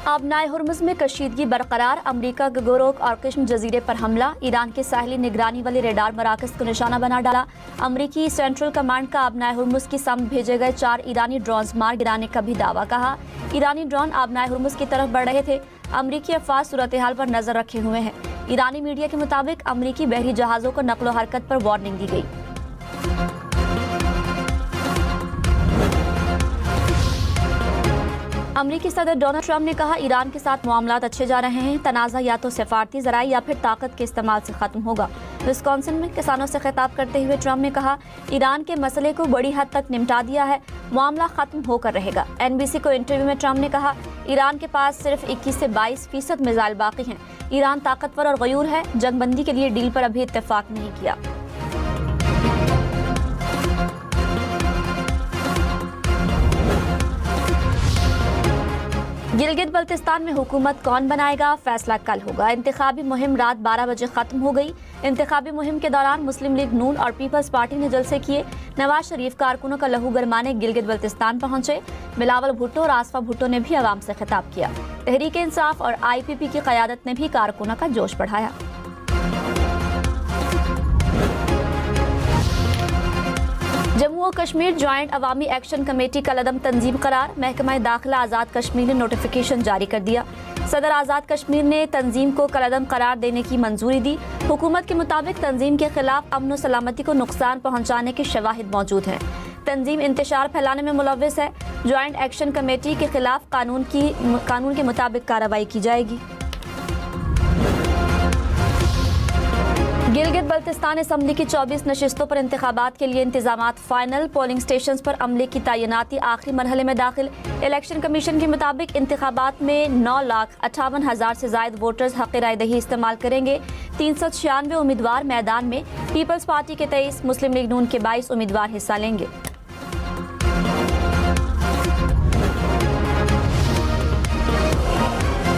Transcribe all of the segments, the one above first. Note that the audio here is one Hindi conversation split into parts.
आबनाए हुर्मुज़ में कशीदगी बरकरार, अमरीका के गोरोक और किस्म जजीरे पर हमला, ईरान के साहली निगरानी वाले रेडार मराकज़ को निशाना बना डाला। अमरीकी सेंट्रल कमांड का आबनाए हुर्मुज़ की समत भेजे गए 4 ईरानी ड्रोन मार गिराने का भी दावा कहा। ईरानी ड्रोन आबनाए हुर्मुज़ की तरफ बढ़ रहे थे। अमरीकी अफवाज सूरत हाल पर नजर रखे हुए हैं। ईरानी मीडिया के मुताबिक अमरीकी बहरी जहाज़ों को नकलो हरकत पर वार्निंग दी गई। अमरीकी सदर डोनाल्ड ट्रंप ने कहा, ईरान के साथ मामलात अच्छे जा रहे हैं। तनाज़ा या तो सिफारती ज़राए या फिर ताकत के इस्तेमाल से ख़त्म होगा। विस्कॉन्सिन में किसानों से खिताब करते हुए ट्रंप ने कहा, ईरान के मसले को बड़ी हद तक निपटा दिया है, मामला ख़त्म होकर रहेगा। NBC को इंटरव्यू में ट्रंप ने कहा, ईरान के पास सिर्फ 21 से 22% मिसाइल बाकी हैं। ईरान ताकतवर और गयूर है। जंगबंदी के लिए डील पर अभी इत्तेफाक नहीं किया। गिलगित बल्तिस्तान में हुकूमत कौन बनाएगा, फैसला कल होगा। इंतखाबी मुहिम रात 12 बजे खत्म हो गई। इंतखाबी मुहिम के दौरान मुस्लिम लीग नून और पीपल्स पार्टी ने जलसे किए। नवाज शरीफ कारकुनों का लहू गरमाने गिलगित बल्तिस्तान पहुंचे। बिलावल भुट्टो और आसफा भुट्टो ने भी आवाम से खिताब किया। तहरीक इंसाफ और IPP की क़यादत ने भी कारकुनों का जोश बढ़ाया। जम्मू और कश्मीर ज्वाइंट अवामी एक्शन कमेटी का कलअदम तंजीम करार। महकमा दाखिला आज़ाद कश्मीर ने नोटिफिकेशन जारी कर दिया। सदर आज़ाद कश्मीर ने तंजीम को कलअदम करार देने की मंजूरी दी। हुकूमत के मुताबिक तंजीम के खिलाफ अमन और सलामती को नुकसान पहुँचाने के शवाहिद मौजूद हैं। तंजीम इंतशार फैलाने में मुलव्विस है। ज्वाइंट एक्शन कमेटी के खिलाफ कानून के मुताबिक कार्रवाई की जाएगी। गिलगित बल्तिस्तान असम्बली की 24 नशिस्तों पर इंतखाबात के लिए इंतजामात फाइनल। पोलिंग स्टेशन पर अमले की तैनाती आखिरी मरहले में दाखिल। इलेक्शन कमीशन के मुताबिक इंतखाबात में 9,58,000 से जायद वोटर्स हक़ राय दही इस्तेमाल करेंगे। 396 उम्मीदवार मैदान में। पीपल्स पार्टी के 23, मुस्लिम लीग नून के 22 उम्मीदवार हिस्सा लेंगे।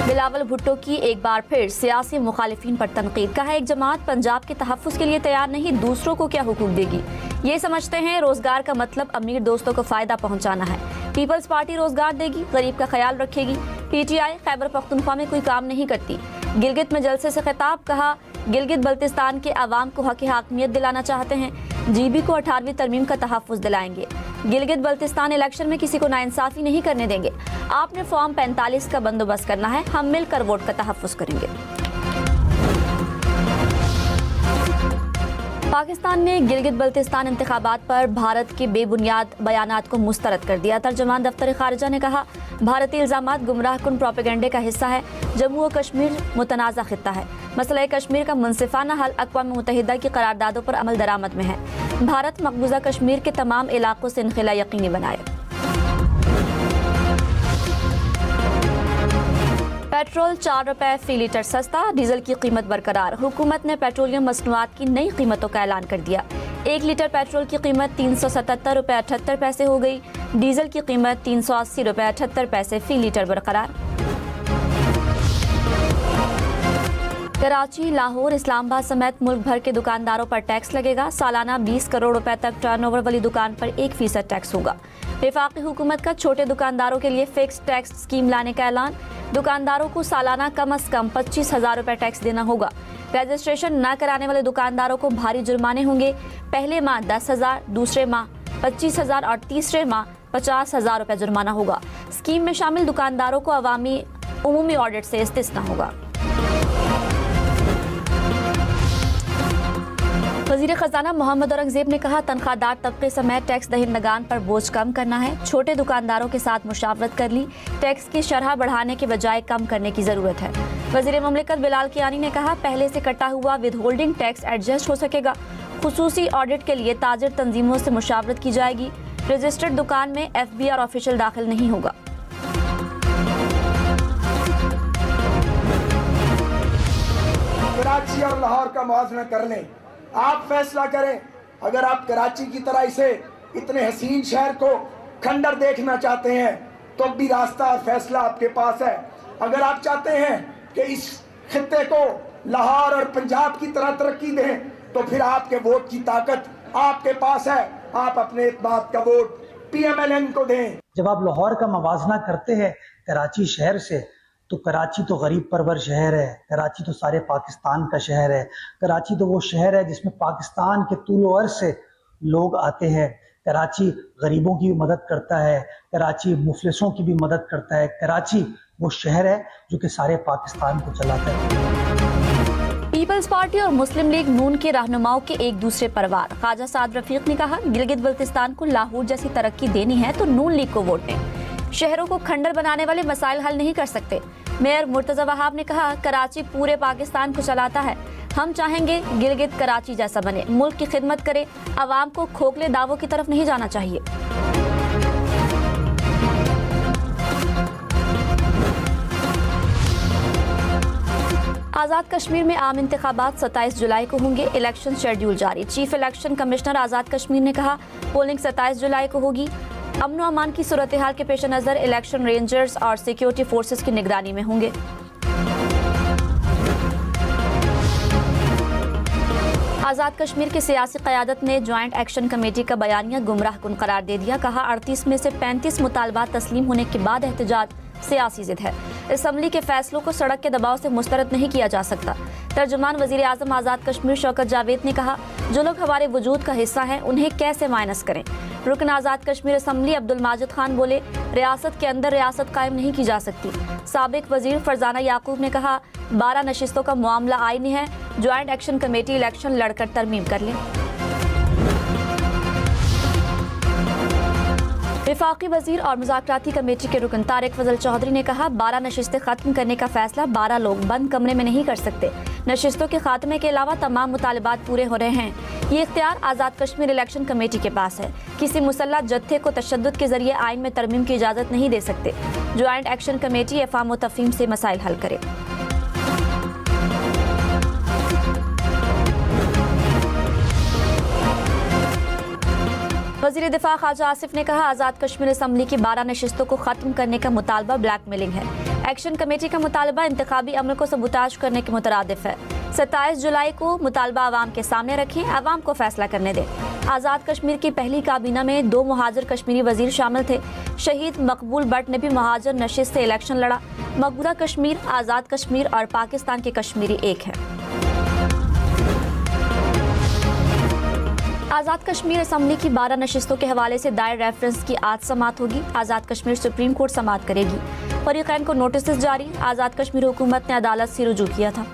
बिलावल भुट्टो की एक बार फिर सियासी मुखालिफिन पर तनकीद। कहा, एक जमात पंजाब के तहफ़्फ़ुज़ के लिए तैयार नहीं, दूसरों को क्या हुकूक देगी। ये समझते हैं रोजगार का मतलब अमीर दोस्तों को फायदा पहुंचाना है। पीपल्स पार्टी रोजगार देगी, गरीब का ख्याल रखेगी। PTI खैबर पख्तूनख्वा में कोई काम नहीं करती। गिलगित में जलसे से खिताब। कहा, गिलगित बल्तिस्तान के अवाम को हक़ हाकमियत दिलाना चाहते हैं। GB को 18वीं तरमीम का तहफ़्फ़ुज़ दिलाएंगे। गिलगित बल्तिस्तान इलेक्शन में किसी को नाइंसाफ़ी नहीं करने देंगे। आपने फॉर्म 45 का बंदोबस्त करना है, हम मिलकर वोट का तहफ़्फ़ुज़ करेंगे। पाकिस्तान ने गिलगित बल्तिस्तान इंतखाबात पर भारत के बेबुनियाद बयानात को मुस्तरद कर दिया। तर्जमान दफ्तर खारिजा ने कहा, भारतीय इल्ज़ामात गुमराहकुन प्रोपेगेंडे का हिस्सा है। जम्मू और कश्मीर मुतनाज़ा खित्ता है। मसला कश्मीर का मुनसिफाना हल अक़वाम मुत्तहिदा की करारदादों पर अमल दरामद में है। भारत मकबूजा कश्मीर के तमाम इलाकों से इनखिला यकीनी बनाए। पेट्रोल 4 रुपए फी लीटर सस्ता, डीजल की कीमत बरकरार। हुकूमत ने पेट्रोलियम मसनूआत की नई कीमतों का ऐलान कर दिया। 1 लीटर पेट्रोल की कीमत 377 रुपए 78 पैसे हो गई। डीजल की कीमत 380 रुपए 78 पैसे फी लीटर बरकरार। कराची, लाहौर, इस्लामाबाद समेत मुल्क भर के दुकानदारों पर टैक्स लगेगा। सालाना 20 करोड़ रुपए तक टर्नओवर वाली दुकान पर 1% टैक्स होगा। वफाकी हुकूमत का छोटे दुकानदारों के लिए फिक्स टैक्स स्कीम लाने का ऐलान। दुकानदारों को सालाना कम अज कम 25,000 रुपए टैक्स देना होगा। रजिस्ट्रेशन न कराने वाले दुकानदारों को भारी जुर्माने होंगे। पहले माह 10,000, दूसरे माह 25,000 और तीसरे माह 50,000 रुपए जुर्माना होगा। स्कीम में शामिल दुकानदारों को उमूमी ऑडिट से इस्तिस्ना होगा। वज़ीर ख़ज़ाना मोहम्मद औरंगज़ेब ने कहा, तनख्वाहदार तबके समेत टैक्स दहिंदगान पर बोझ कम करना है। छोटे दुकानदारों के साथ मुशावरत कर ली। टैक्स की शरह बढ़ाने के बजाय कम करने की ज़रूरत है। वज़ीर ममलिकत बिलाल कियानी ने कहा, पहले से कटा हुआ विद होल्डिंग टैक्स एडजस्ट हो सकेगा। खुसूसी ऑडिट के लिए ताजिर तंजीमों से मुशावरत की जाएगी। रजिस्टर्ड दुकान में FBR ऑफिशियल दाखिल नहीं होगा। कराची और लाहौर का मुआवजा कर लें, आप फैसला करें। अगर आप कराची की तरह इसे इतने हसीन शहर को खंडर देखना चाहते हैं तो भी रास्ता और फैसला आपके पास है। अगर आप चाहते हैं कि इस खित्ते को लाहौर और पंजाब की तरह तरक्की दें तो फिर आपके वोट की ताकत आपके पास है। आप अपने इत्मीनान का वोट PMLN को दें। जब आप लाहौर का मवाजना करते हैं कराची शहर से तो कराची तो गरीब परवर शहर है, कराची तो सारे पाकिस्तान का शहर है, कराची तो वो शहर है जिसमें पाकिस्तान के तूलो अर्ज से लोग आते हैं। कराची गरीबों की भी मदद करता है, कराची मुफलिसों की भी मदद करता है, कराची वो शहर है जो कि सारे पाकिस्तान को चलाता है। पीपल्स पार्टी और मुस्लिम लीग नून के रहनुमाओं के एक दूसरे परिवार। ख्वाजा साद रफीक ने कहा, गिलगित बल्तिस्तान को लाहौर जैसी तरक्की देनी है तो नून लीग को वोट दें। शहरों को खंडर बनाने वाले मसाइल हल नहीं कर सकते। मेयर मुर्तजा वहाब ने कहा, कराची पूरे पाकिस्तान को चलाता है, हम चाहेंगे गिलगित कराची जैसा बने, मुल्क की खिदमत करे, आवाम को खोखले दावों की तरफ नहीं जाना चाहिए। आज़ाद कश्मीर में आम इंतखाबात 27 जुलाई को होंगे, इलेक्शन शेड्यूल जारी। Chief election commissioner Azad Kashmir ने कहा, पोलिंग 27 जुलाई को होगी। अमन व अमान की सूरत हाल के पेश नज़र इलेक्शन रेंजर्स और सिक्योरिटी फोर्सेस की निगरानी में होंगे। आज़ाद कश्मीर की सियासी क़यादत ने ज्वाइंट एक्शन कमेटी का बयानिया गुमराह कुन करार दे दिया। कहा, 38 में से 35 मुतालबात तस्लीम होने के बाद एहतजाज सियासी जिद है। असम्बली के फैसलों को सड़क के दबाव से मुस्तरद नहीं किया जा सकता। तर्जुमान वज़ीर आज़म आज़ाद कश्मीर शौकत जावेद ने कहा, जो लोग हमारे वजूद का हिस्सा हैं उन्हें कैसे माइनस करें। रुकन आज़ाद कश्मीर असम्बली अब्दुल माजिद खान बोले, रियासत के अंदर रियासत कायम नहीं की जा सकती। साबिक वज़ीर फरजाना याकूब ने कहा, 12 नशिस्तों का मामला आईनी है, ज्वाइंट एक्शन कमेटी इलेक्शन लड़कर तरमीम कर ले। विफाकी वजीर और मुज़ाकराती कमेटी के रुकन तारिक फजल चौधरी ने कहा, 12 नशिस्तें खत्म करने का फैसला 12 लोग बंद कमरे में नहीं कर सकते। नशिस्तों के खात्मे के अलावा तमाम मुतालबात पूरे हो रहे हैं। ये इख्तियार आज़ाद कश्मीर इलेक्शन कमेटी के पास है। किसी मुसल्लह जत्थे को तशद्दुद के जरिए आइन में तरमीम की इजाज़त नहीं दे सकते। ज्वाइंट एक्शन कमेटी अफ़ाम व तफ़हीम से मसाइल हल करे। वज़ीर दिफा ख्वाजा आसिफ ने कहा, आज़ाद कश्मीर असम्बली की 12 नशिस्तों को खत्म करने का मुतालबा ब्लैकमेलिंग है। एक्शन कमेटी का मुतालबा इंतखाबी अमल को सबूताज करने के मुतरादिफ है। 27 जुलाई को मुतालबा आवाम के सामने रखें, आवाम को फैसला करने दें। आज़ाद कश्मीर की पहली काबीना में 2 मुहाजिर कश्मीरी वजीर शामिल थे। शहीद मकबूल भट्ट ने भी मुहाजिर नशिस्त से इलेक्शन लड़ा। मकबूला कश्मीर, आज़ाद कश्मीर और पाकिस्तान के कश्मीरी एक है। आज़ाद कश्मीर असम्बली की 12 नशिस्तों के हवाले से दायर रेफरेंस की आज समाअत होगी। आज़ाद कश्मीर सुप्रीम कोर्ट समाअत करेगी। फरीक़ैन को नोटिस जारी। आज़ाद कश्मीर हुकूमत ने अदालत से रुजू किया था।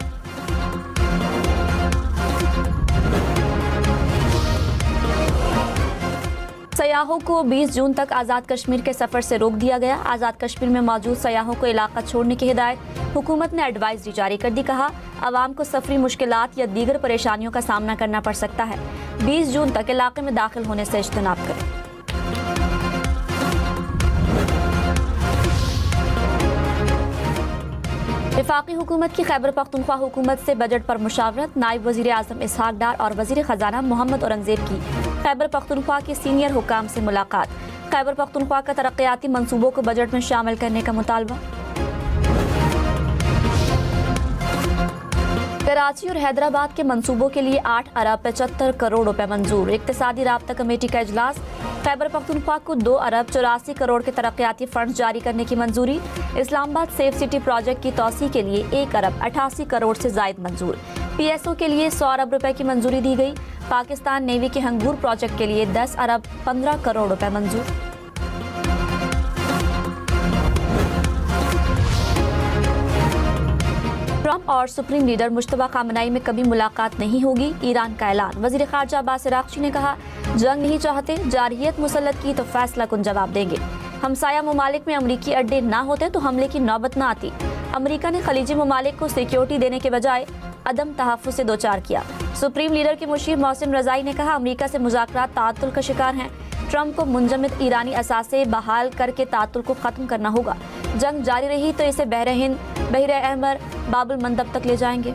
सयाहों को 20 जून तक आज़ाद कश्मीर के सफ़र से रोक दिया गया। आज़ाद कश्मीर में मौजूद सयाहों को इलाका छोड़ने की हिदायत। हुकूमत ने एडवाइजरी जारी कर दी। कहा, आवाम को सफरी मुश्किलात या दीगर परेशानियों का सामना करना पड़ सकता है। 20 जून तक इलाके में दाखिल होने से इज्तनाब करें। वफाकी हुकूमत की खैबर पख्तूनख्वा हुकूमत से बजट पर मुशावरत। नायब वज़ीर आज़म इसहाक डार और वज़ीर ख़जाना मोहम्मद औरंगज़ेब की खैबर पख्तूनख्वा के सीनियर हुकाम से मुलाकात। खैबर पख्तूनख्वा का तरक्याती मंसूबों को बजट में शामिल करने का मुतालबा। कराची और हैदराबाद के मंसूबों के लिए 8 अरब 75 करोड़ रुपए मंजूर। इक्तिसादी राब्ता कमेटी का इजलास। खैबर पख्तूनख्वा को 2 अरब 84 करोड़ के तरक्याती फंड जारी करने की मंजूरी। इस्लामाबाद सेफ सिटी प्रोजेक्ट की तौसी के लिए 1 अरब 88 करोड़ से जायद मंजूर। PSO के लिए 100 अरब रुपए की मंजूरी दी गई। पाकिस्तान नेवी के हंगूर प्रोजेक्ट के लिए 10 अरब 15 करोड़ रुपए मंजूर। ट्रंप और सुप्रीम लीडर मुश्तबा खामनाई में कभी मुलाकात नहीं होगी, ईरान का ऐलान। वज़ीर ख़ारजा अब्बास इराक़ची ने कहा, जंग नहीं चाहते, जारहियत मुसल्लत की तो फैसला कुन जवाब देंगे। हमसाया ममालिक में अमरीकी अड्डे ना होते तो हमले की नौबत ना आती। अमरीका ने खलीजी ममालिक को सिक्योरिटी देने के बजाय अदम तहफ़्फ़ुज़ से दो चार किया। सुप्रीम लीडर के मुशीर मोहसिन रज़ाई ने कहा, अमरीका से मुज़ाकरात ताअत्तुल का शिकार हैं। ट्रंप को मुंजमद ईरानी असासे बहाल करके ताअत्तुल को ख़त्म करना होगा। जंग जारी रही तो इसे बहर हिंद, बहर अहमर, बाबुल मंदब तक ले जाएंगे।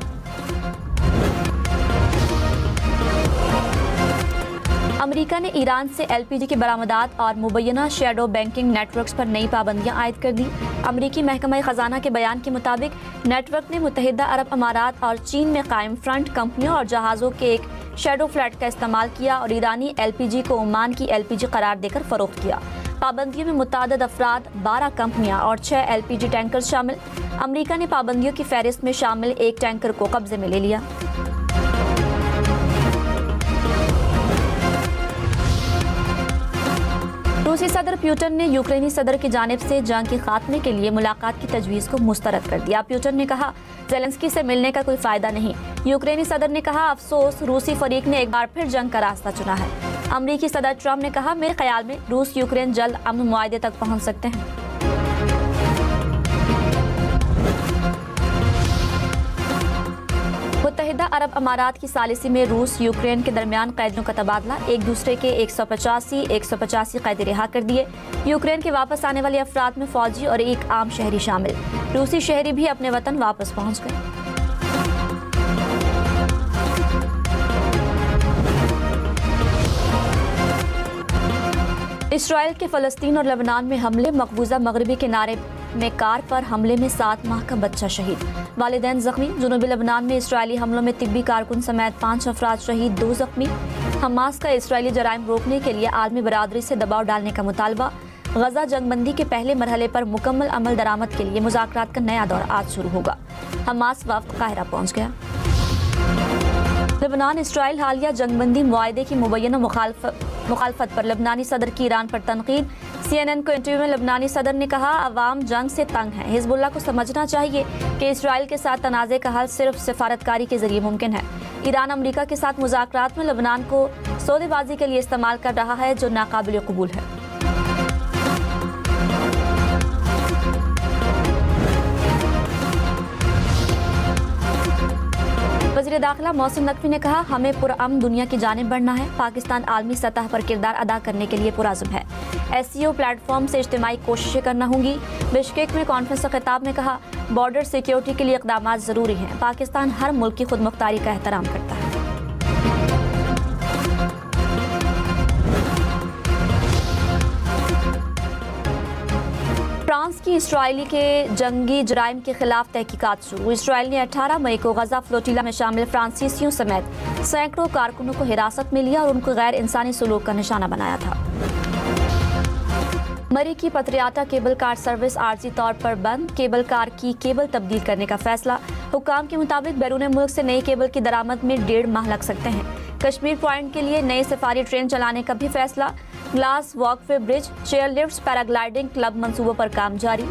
अमेरिका ने ईरान से LPG की बरामदात और मुबैना शैडो बैंकिंग नेटवर्क्स पर नई पाबंदियां आयद कर दी। अमरीकी महकमा ख़जाना के बयान के मुताबिक नेटवर्क ने मुत्तहिदा अरब अमारात और चीन में कायम फ्रंट कंपनियों और जहाज़ों के एक शैडो फ्लैट का इस्तेमाल किया और ईरानी LPG को ओमान की LPG करार देकर फ़रोख्त किया। पाबंदियों में मुतादद अफराद, 12 कंपनियां और 6 LPG टैंकर शामिल। अमेरिका ने पाबंदियों की फहरिस्त में शामिल एक टैंकर को कब्जे में ले लिया। रूसी सदर प्यूटन ने यूक्रेनी सदर की जानिब से जंग के खात्मे के लिए मुलाकात की तजवीज़ को मुस्तरद कर दिया। प्यूटन ने कहा, ज़ेलेंस्की से मिलने का कोई फायदा नहीं। यूक्रेनी सदर ने कहा, अफसोस, रूसी फरीक ने एक बार फिर जंग का रास्ता चुना है। अमरीकी सदर ट्रंप ने कहा, मेरे ख्याल में रूस यूक्रेन जल्द अमन मुआहदे तक पहुंच सकते हैं। मुत्तहिदा अरब अमारात की सालिसी में रूस यूक्रेन के दरमियान कैदियों का तबादला। एक दूसरे के 185 कैदी रिहा कर दिए। यूक्रेन के वापस आने वाले अफराद में फौजी और एक आम शहरी शामिल। रूसी शहरी भी अपने वतन वापस पहुंच गए। इसराइल के फ़लस्तीन और लेबनान में हमले। मकबूजा मगरबी किनारे में कार पर हमले में 7 माह का बच्चा शहीद, वालिदैन जख्मी। जनूबी लेबनान में इसराइली हमलों में तिब्बी कारकुन समेत 5 अफराद शहीद, 2 जख्मी। हमास का इसराइली जराइम रोकने के लिए आलमी बरादरी से दबाव डालने का मुतालबा। गजा जंगबंदी के पहले मरहले पर मुकम्मल अमल दरामद के लिए मुज़ाकरात का नया दौर आज शुरू होगा। हमास वफ्द काहिरा पहुंच गया। लेबनान इसराइल हालिया जंगबंदी मुआहदे की मुबैना मुखालफत पर लेबनानी सदर की ईरान पर तनकीद। CNN को इंटरव्यू में लेबनानी सदर ने कहा, अवाम जंग से तंग है। हिजबुल्लाह को समझना चाहिए कि इसराइल के साथ तनाज़े का हल सिर्फ सिफारतकारी के जरिए मुमकिन है। ईरान अमरीका के साथ मुज़ाकरात में लेबनान को सौदेबाजी के लिए इस्तेमाल कर रहा है, जो नाकाबिल कबूल है। वज़ीर दाखिला मोहसिन नकवी ने कहा, हमें पुरअमन दुनिया की जानिब बढ़ना है। पाकिस्तान आलमी सतह पर किरदार अदा करने के लिए पुरअज़्म है। SCO प्लेटफॉर्म से इज्तिमाई कोशिशें करना होंगी। बिश्केक में कॉन्फ्रेंस के खिताब में कहा, बॉर्डर सिक्योरिटी के लिए इक़दाम ज़रूरी हैं। पाकिस्तान हर मुल्क की खुद मुख्तारी का एहतराम करता है। फ्रांस की इसराइली के जंगी जराइम के खिलाफ तहकीकात शुरू। इसराइल ने 18 मई को गजा फ्लोटिला में शामिल फ्रांसीसियों समेत सैकड़ों कारकुनों को हिरासत में लिया और उनको गैर इंसानी सलूक का निशाना बनाया था। मरी की पत्रियाटा केबल कार सर्विस आर्जी तौर पर बंद। केबल कार की केबल तब्दील करने का फैसला। हुकाम के मुताबिक बैरून मुल्क से नई केबल की दरामद में 1.5 माह लग सकते हैं। कश्मीर पॉइंट के लिए नई सफारी ट्रेन चलाने का भी फैसला। Glass walkway bridge, chair lift, paragliding club मंसूबों पर काम जारी।